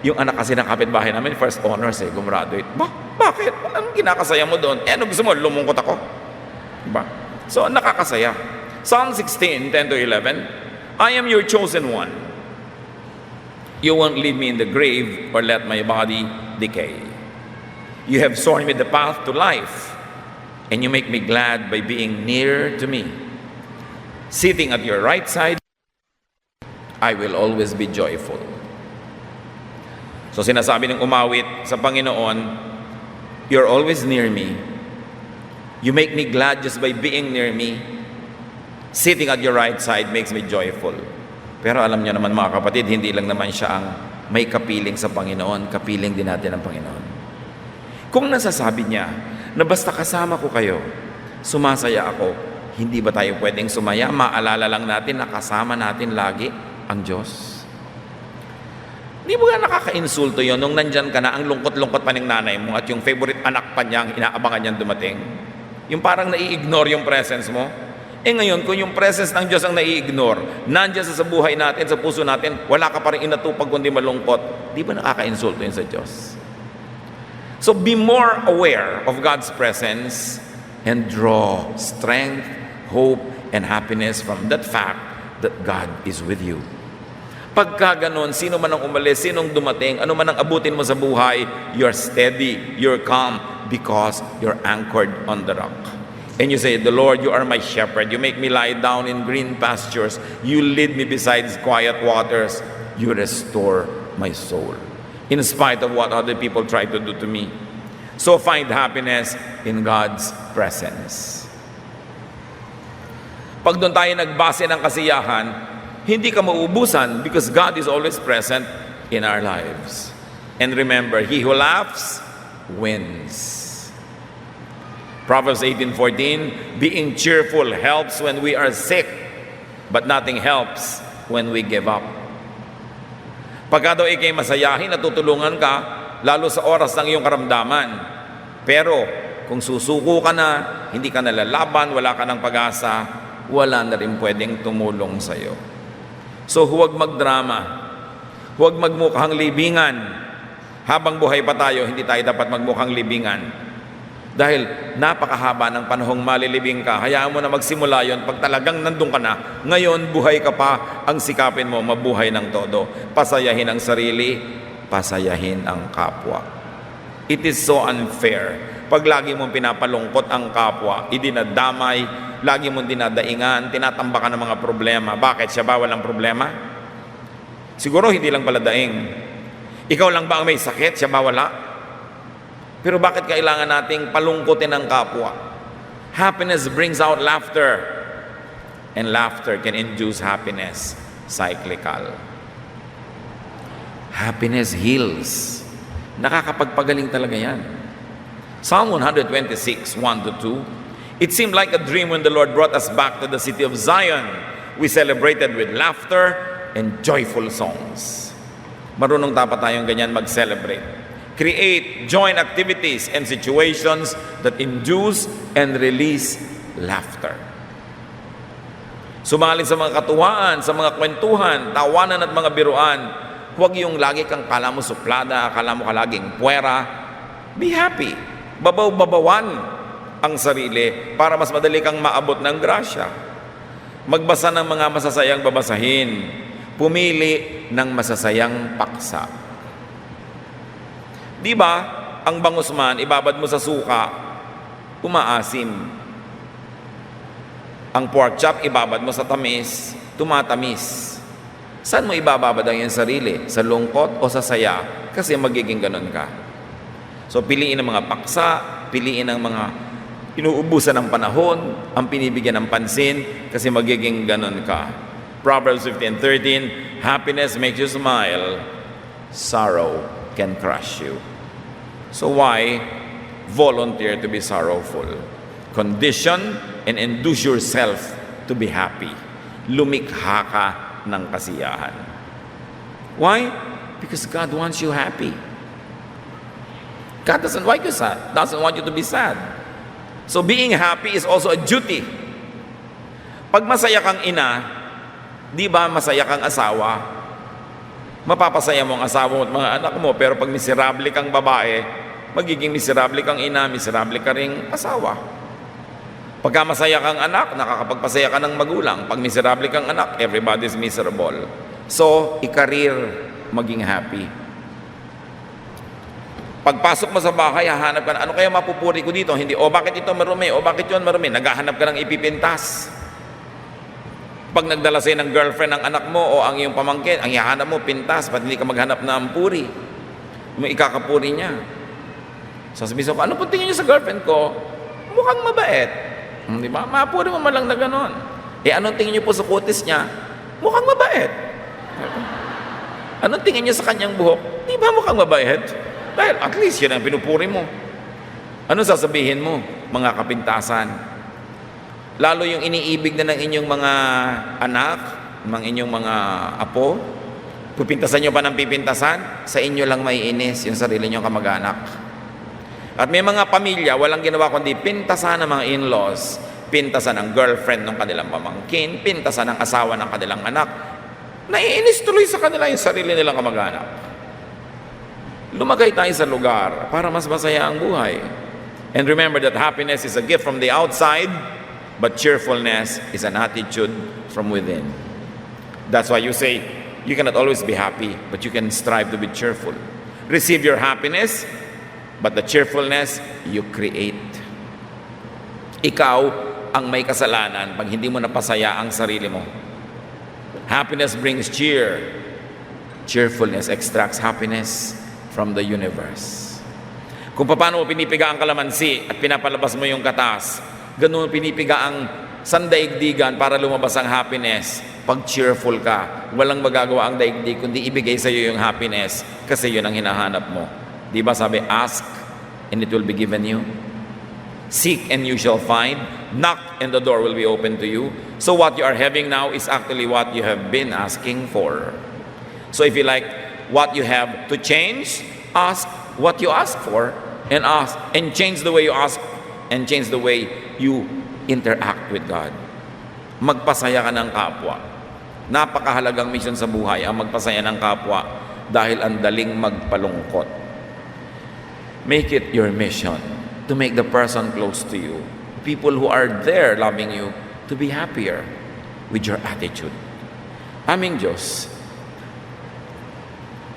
Yung anak kasi ng kapitbahay namin, first honors gumraduate. Bakit? Anong kinakasaya mo doon? Ano gusto mo? Lumungkot ako? Diba? So, nakakasaya. Psalm 16, 10 to 11, I am your chosen one. You won't leave me in the grave or let my body decay. You have shown me the path to life, and you make me glad by being near to me. Sitting at your right side, I will always be joyful. So sinasabi ng umawit sa Panginoon, you're always near me. You make me glad just by being near me. Sitting at your right side makes me joyful. Pero alam niyo naman mga kapatid, hindi lang naman siya ang may kapiling sa Panginoon, kapiling din natin ang Panginoon. Kung nasasabi niya na basta kasama ko kayo, sumasaya ako, hindi ba tayo pwedeng sumaya? Maalala lang natin na kasama natin lagi ang Diyos. Di ba nakaka-insulto yun nung nandyan ka na, ang lungkot-lungkot pa ng nanay mo at yung favorite anak pa niya, inaabangan niyang dumating? Yung parang nai-ignore yung presence mo? Ngayon, kung yung presence ng Diyos ang nai-ignore, nandyan sa buhay natin, sa puso natin, wala ka pa rin inatupag kundi malungkot, di ba nakaka-insulto yun sa Diyos? So be more aware of God's presence and draw strength, hope, and happiness from that fact that God is with you. Pagka ganon, sino man ang umalis, sinong dumating, ano man ang abutin mo sa buhay, you're steady, you're calm, because you're anchored on the rock. And you say, the Lord, you are my shepherd. You make me lie down in green pastures. You lead me beside quiet waters. You restore my soul. In spite of what other people try to do to me. So find happiness in God's presence. Pag doon tayo nagbase ng kasiyahan, hindi ka mauubusan because God is always present in our lives. And remember, he who laughs wins. Proverbs 18:14, being cheerful helps when we are sick, but nothing helps when we give up. Pagka daw ikay masayahin, natutulungan ka, lalo sa oras ng iyong karamdaman. Pero, kung susuko ka na, hindi ka nalalaban, wala ka ng pag-asa, wala na rin pwedeng tumulong sa iyo. So, huwag magdrama. Huwag magmukhang libingan. Habang buhay pa tayo, hindi tayo dapat magmukhang libingan. Dahil napakahaba ng panahong malilibing ka, hayaan mo na magsimula yon. Pag talagang nandun ka na, ngayon buhay ka pa, ang sikapin mo, mabuhay ng todo. Pasayahin ang sarili, pasayahin ang kapwa. It is so unfair. Pag lagi mong pinapalungkot ang kapwa, idinadamay, lagi mong dinadaingan, tinatambakan ng mga problema. Bakit? Siya ba walang problema? Siguro hindi lang pala daing. Ikaw lang ba ang may sakit? Siya ba wala? Pero bakit kailangan nating palungkutin ang kapwa? Happiness brings out laughter. And laughter can induce happiness. Cyclical. Happiness heals. Nakakapagpagaling talaga yan. Psalm 126, 1-2. It seemed like a dream when the Lord brought us back to the city of Zion. We celebrated with laughter and joyful songs. Marunong dapat tayong ganyan mag-celebrate. Create joint activities and situations that induce and release laughter. Sumali sa mga katuwaan, sa mga kwentuhan, tawanan at mga biruan. Huwag yung lagi kang kala mo suplada, kala mo kalaging puwera. Be happy. Babaw-babawan ang sarili para mas madali kang maabot ng grasya. Magbasa ng mga masasayang babasahin. Pumili ng masasayang paksa. Di ba, ang bangus man, ibabad mo sa suka, umaasim. Ang pork chop, ibabad mo sa tamis, tumatamis. Saan mo ibababad ang iyong sarili? Sa lungkot o sa saya? Kasi magiging ganun ka. So, piliin ang mga paksa, piliin ang mga inuubusan ng panahon, ang pinibigyan ng pansin, kasi magiging ganun ka. Proverbs 15:13, happiness makes you smile, sorrow can crush you. So why volunteer to be sorrowful? Condition and induce yourself to be happy. Lumikha ka ng kasiyahan. Why? Because God wants you happy. God doesn't want you sad. Doesn't want you to be sad. So being happy is also a duty. Pag masaya kang ina, di ba masaya kang asawa? Mapapasaya mo ang asawa mo at mga anak mo, pero pag miserable kang babae, magiging miserable kang ina, miserable ka ring asawa. Pagka masaya kang anak, nakakapagpasaya ka ng magulang. Pag miserable kang anak, everybody's miserable. So, i-career, maging happy. Pagpasok mo sa bahay, hahanap ka na, ano kaya mapupuri ko dito? Hindi, bakit ito marumi? Bakit yun marumi? Naghahanap ka ng ipipintas. Pag nagdala sa'yo ng girlfriend ng anak mo o ang iyong pamangkin, ang ihahanap mo, pintas, ba't hindi ka maghanap ng puri? May ikakapuri niya. Sasabihin ko, ano po tingin niyo sa girlfriend ko? Mukhang mabait. Di ba? Mapuri mo malang na ganon. Anong tingin niyo po sa kutis niya? Mukhang mabait. Anong tingin niyo sa kanyang buhok? Di ba mukhang mabait? Dahil at least yun ang pinupuri mo. Ano sasabihin mo? Mga kapintasan. Lalo yung iniibig na ng inyong mga anak, ng inyong mga apo, pipintasan nyo pa ng pipintasan, sa inyo lang maiinis yung sarili nyo kamag-anak. At may mga pamilya, walang ginawa kundi pintasan ng mga in-laws, pintasan ng girlfriend ng kanilang pamangkin, pintasan ng asawa ng kanilang anak. Naiinis tuloy sa kanila yung sarili nilang kamag-anak. Lumagay tayo sa lugar para mas masaya ang buhay. And remember that happiness is a gift from the outside, but cheerfulness is an attitude from within. That's why you say, you cannot always be happy, but you can strive to be cheerful. Receive your happiness, but the cheerfulness you create. Ikaw ang may kasalanan pag hindi mo napasaya ang sarili mo. Happiness brings cheer. Cheerfulness extracts happiness from the universe. Kung paano mo pinipiga ang kalamansi at pinapalabas mo yung katas, ganun pinipiga ang sandaigdigan para lumabas ang happiness. Pag cheerful ka, walang magagawa ang daigdig kundi ibigay sa iyo yung happiness kasi yun ang hinahanap mo. Di ba sabi, ask and it will be given you. Seek and you shall find. Knock and the door will be open to you. So what you are having now is actually what you have been asking for. So if you like what you have to change, ask what you ask for and ask and change the way you ask and change the way you interact with God. Magpasaya ka ng kapwa. Napakahalagang mission sa buhay ang magpasaya ng kapwa dahil ang daling magpalungkot. Make it your mission to make the person close to you, people who are there loving you, to be happier with your attitude. Aming Diyos,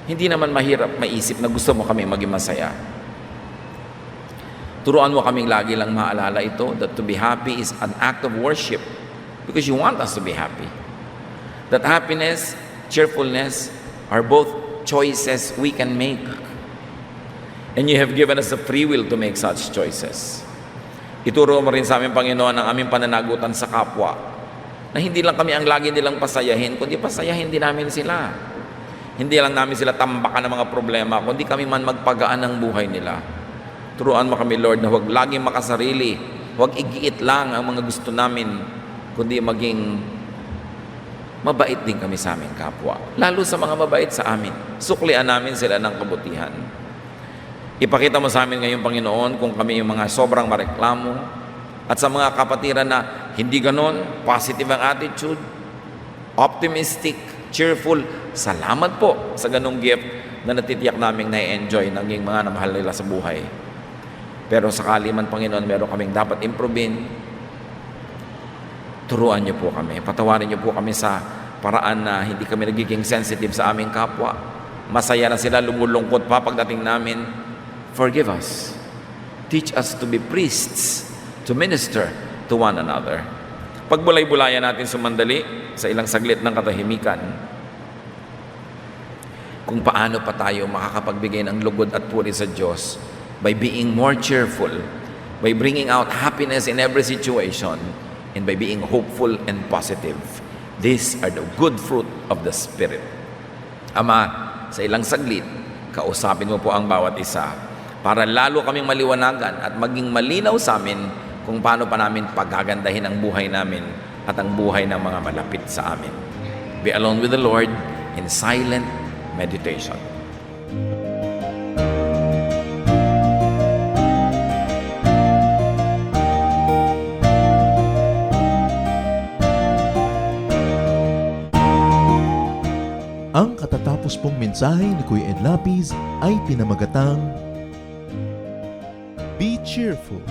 hindi naman mahirap maisip na gusto mo kami maging masaya. Turuan mo kaming lagi lang maalala ito, that to be happy is an act of worship because you want us to be happy. That happiness, cheerfulness are both choices we can make. And you have given us a free will to make such choices. Ituro mo rin sa amin, Panginoon, ang aming pananagutan sa kapwa, na hindi lang kami ang lagi nilang pasayahin, kundi pasayahin din namin sila. Hindi lang namin sila tambakan ng mga problema, kundi kami man magpagaan ng buhay nila. Turuan mo kami, Lord, na huwag laging makasarili, huwag igiit lang ang mga gusto namin, kundi maging mabait din kami sa aming kapwa. Lalo sa mga mabait sa amin, suklian namin sila ng kabutihan. Ipakita mo sa amin ngayon, Panginoon, kung kami yung mga sobrang mareklamo at sa mga kapatiran na hindi ganon, positive ang attitude, optimistic, cheerful. Salamat po sa ganong gift na natitiyak naming na-enjoy naging mga namahal nila sa buhay. Pero sakali man, Panginoon, meron kaming dapat improvein, turuan niyo po kami. Patawarin niyo po kami sa paraan na hindi kami nagiging sensitive sa aming kapwa. Masaya na sila, lumulungkot pa pagdating namin. Forgive us. Teach us to be priests, to minister to one another. Pagbulay-bulayan natin sumandali sa ilang saglit ng katahimikan kung paano pa tayo makakapagbigay ng lugod at puri sa Diyos by being more cheerful, by bringing out happiness in every situation, and by being hopeful and positive. These are the good fruit of the Spirit. Ama, sa ilang saglit, kausapin mo po ang bawat isa para lalo kaming maliwanagan at maging malinaw sa amin kung paano pa namin pagagandahin ang buhay namin at ang buhay ng mga malapit sa amin. Be alone with the Lord in silent meditation. Ang katatapos pong mensahe ni Kuya Ed Lapiz ay pinamagatang Be Cheerful.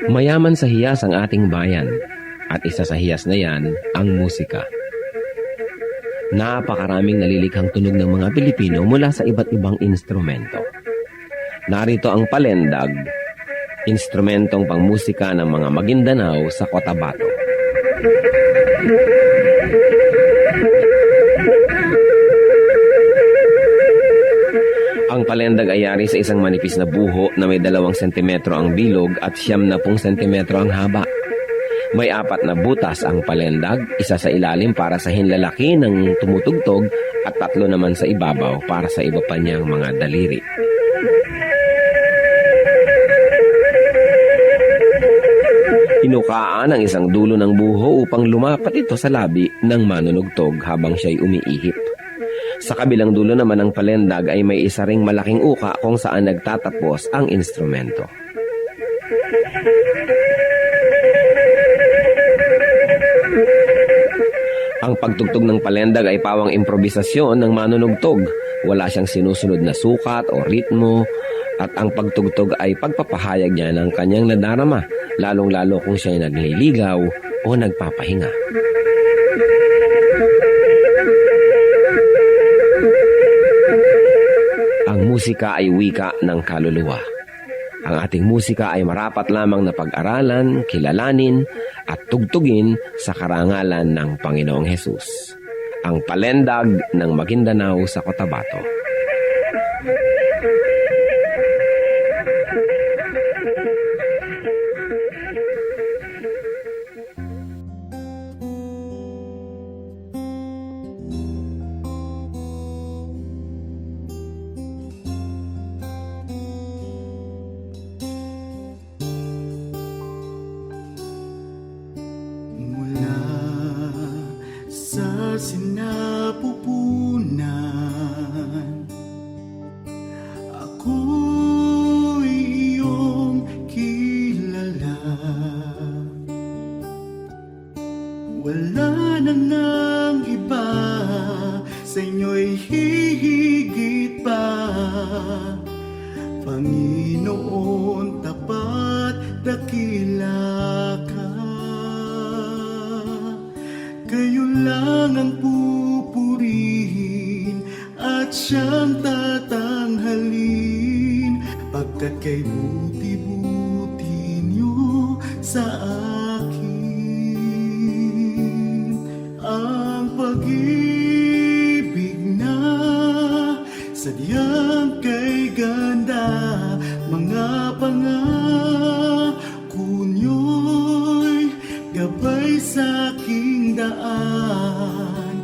Mayaman sa hiyas ang ating bayan, at isa sa hiyas na yan ang musika. Napakaraming nalilikhang tunog ng mga Pilipino mula sa iba't ibang instrumento. Narito ang palendag, instrumentong pangmusika ng mga Maguindanao sa Cotabato. Ang palendag ay yari sa isang manipis na buho na may 2 sentimetro ang bilog at 10 sentimetro ang haba. May 4 na butas ang palendag, isa sa ilalim para sa hinlalaki ng tumutugtog at 3 naman sa ibabaw para sa iba pa niyang mga daliri. Inukaan ang isang dulo ng buho upang lumapat ito sa labi ng manunugtog habang siya'y umiihip. Sa kabilang dulo naman ng palendag ay may isa ring malaking uka kung saan nagtatapos ang instrumento. Ang pagtugtog ng palendag ay pawang improbisasyon ng manunugtog. Wala siyang sinusunod na sukat o ritmo at ang pagtugtog ay pagpapahayag niya ng kanyang nadarama, lalong-lalo kung siya'y nagliligaw o nagpapahinga. Ang musika ay wika ng kaluluwa. Ang ating musika ay marapat lamang na pag-aralan, kilalanin, at tugtugin sa karangalan ng Panginoong Hesus. Ang palendag ng Maguindanao sa Cotabato. Sa sinapupunan, ako'y iyong kilala. Wala na ngang iba, sa inyo'y hihigit pa. Panginoon, tapat, dakila ka. Kayo lang ang pupurihin at siyang tatanghalin, pagkat kay buti-buti niyo sa akin. Ang pag-ibig na sadyang kay ganda, mga pangako niyo'y gabay sa aking daan.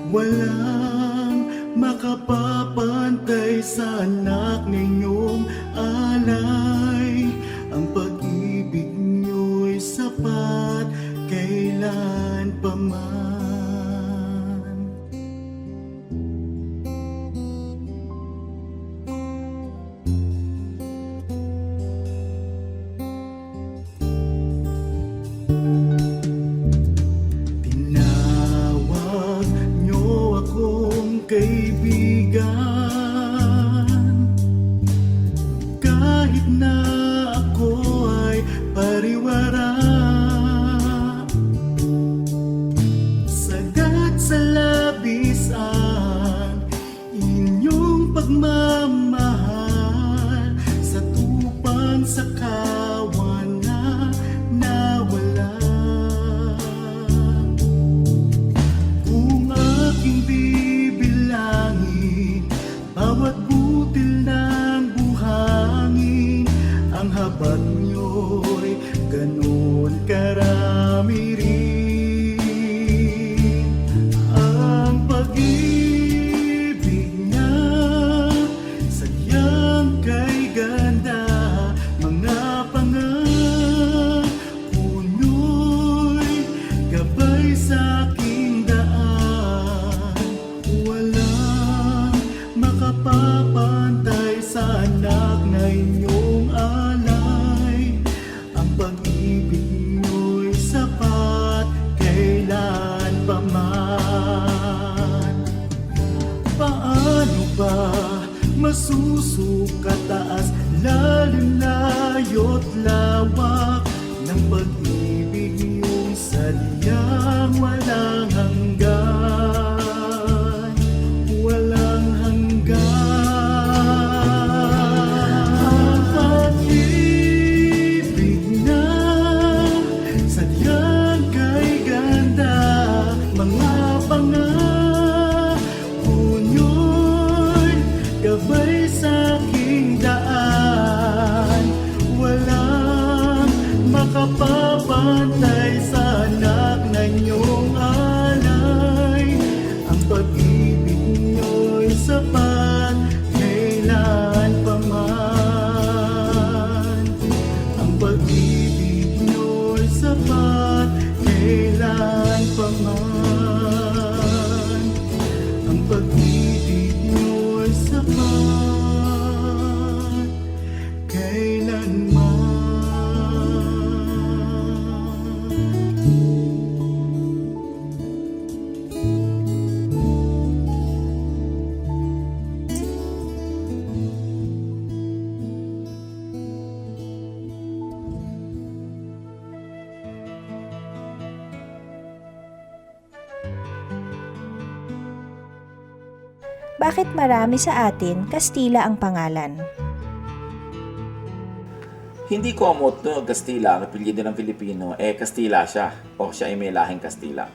Walang makapapantay sa anak ninyong alay. Ang pag-ibig niyo'y sapat kailan pa man. Tinawag niyo akong kaibigan, kahit na ako ay pariwara. Sagat sa labis ang inyong pagmamahal, sa tupang sa kawan na nawala. Kung aking bibilangin bawat butil ng buhangin, ang habag niyo'y ganon karami rin. Ang pag-ibig niya sadyang kay ganda, mga pangako niyo'y gabay sa aking daan. Walang makapapantay sa anak na inyong alay. Ang pag-ibig niyo'y sapat kailan pa man. Paano ba masusukat taas, lalim, layo't lawak walang hanggan, walang hanggan. Ang pag-ibig na sadyang kay ganda, mga pangako nyo'y gabay sa aking daan. Walang makapapantay sa anak na inyong alay. Ang pag-ibig nyo'y sapat kailan pa man. Ang pag-ibig nyo'y sapat kailan pa man. Ang pag-ibig nyo'y sapat kailanman. Bakit marami sa atin Kastila ang pangalan? Hindi komot no, Kastila ang apelyido ng Pilipino, Kastila siya o siya ay may lahing Kastila.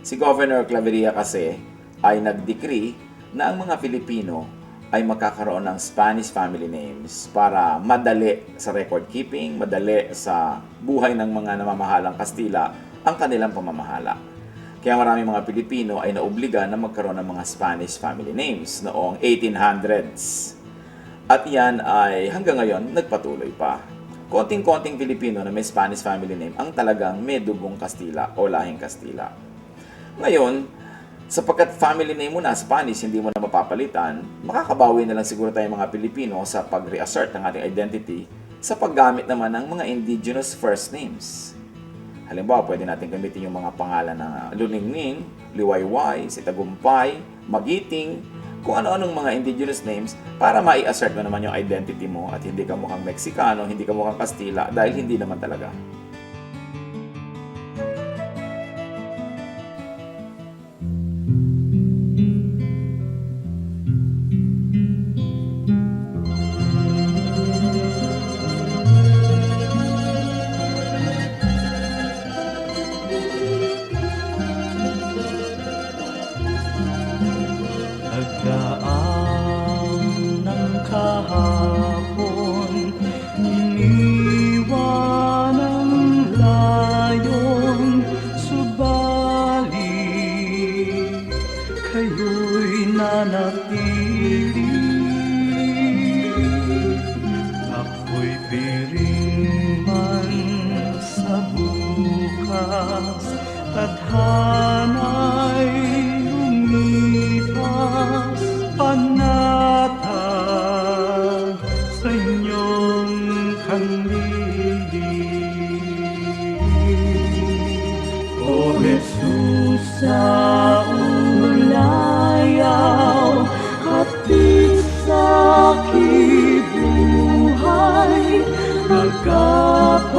Si Governor Claveria kasi ay nag-decree na ang mga Pilipino ay magkakaroon ng Spanish family names para madali sa record keeping, madali sa buhay ng mga namamahalang Kastila ang kanilang pamamahala. Kaya maraming mga Pilipino ay naobliga na magkaroon ng mga Spanish family names noong 1800s. At yan ay hanggang ngayon nagpatuloy pa. Konting-konting Pilipino na may Spanish family name ang talagang may dugong Kastila o lahing Kastila. Ngayon, sapagkat family name mo na Spanish, hindi mo na mapapalitan, makakabawi na lang siguro tayong mga Pilipino sa pag-reassert ng ating identity sa paggamit naman ng mga indigenous first names. Halimbawa, pwede natin gamitin yung mga pangalan na Luningning, Liwayway, Sitagumpay, Magiting, kung ano-anong mga indigenous names para mai-assert mo naman yung identity mo at hindi ka mukhang Meksikano, hindi ka mukhang Kastila dahil hindi naman talaga. Nagdaan ng kahapon, iniwan ang layon, subalit kayo'y nanatili. Ako'y piring man sa bukas, tadhana'y lumipas, panatag sa inyong kanlili. O Jesus, sa ulayaw, hatid sa aking buhay, nagkapay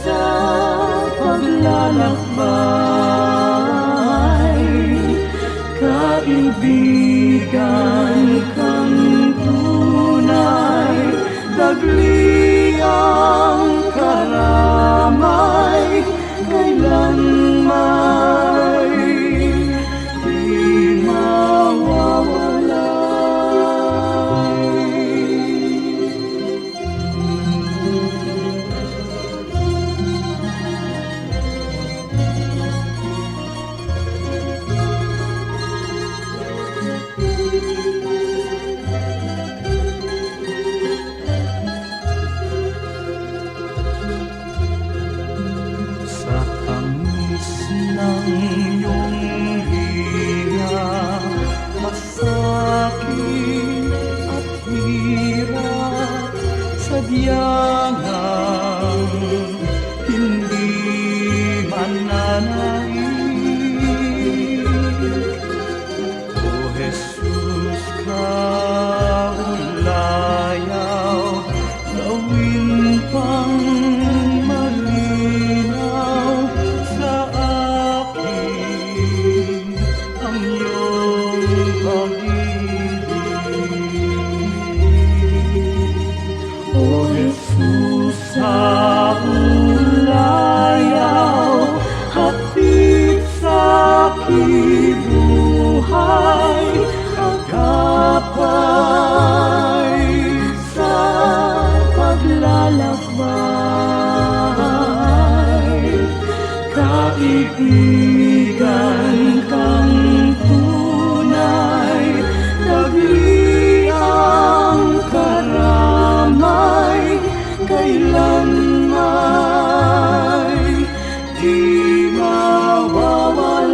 sa paglalakbay. ulayaw, hatid sa kibuhay, agapay sa paglalakbay. Kaibigan kang tunay, tagli ang karamay, kailan may di mawawalay.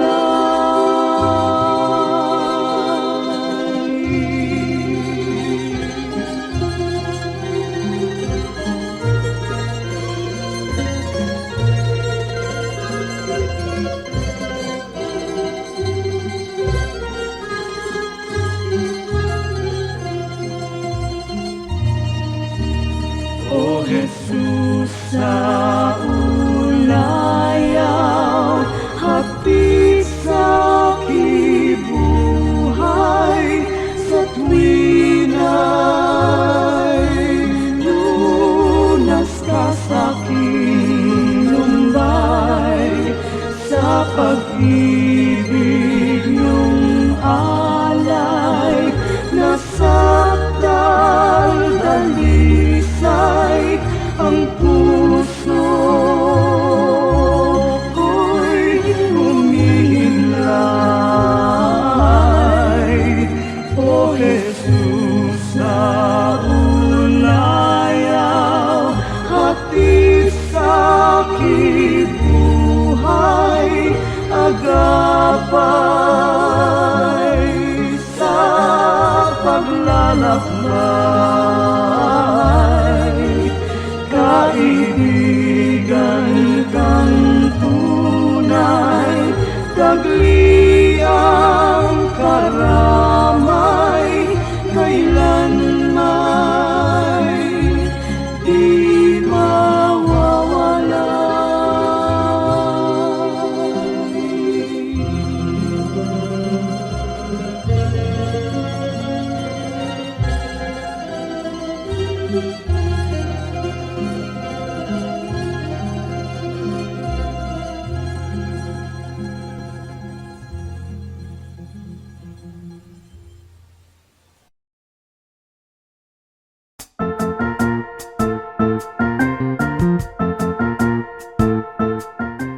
O Jesus, sa ulayaw, hatid sa kibuhay, sa tuwin ay lunas ka sa aking lumbay, sa pag-ibig niyong alay, nasakdal dalisay ang puso ko'y humihimlay. O Jesus, sa ulayaw, hatid sa kibuhay, agapay sa paglalakbay. Kaibigan kang tunay, tagli ang karamay, kailan may di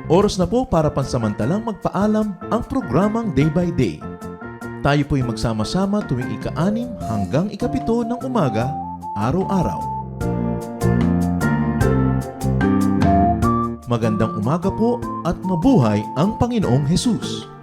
Oras na po para pansamantalang magpaalam ang programang Day by Day. Tayo po'y magsama-sama tuwing ika-6 hanggang ika-7 ng umaga, araw-araw. Magandang umaga po at mabuhay ang Panginoong Hesus!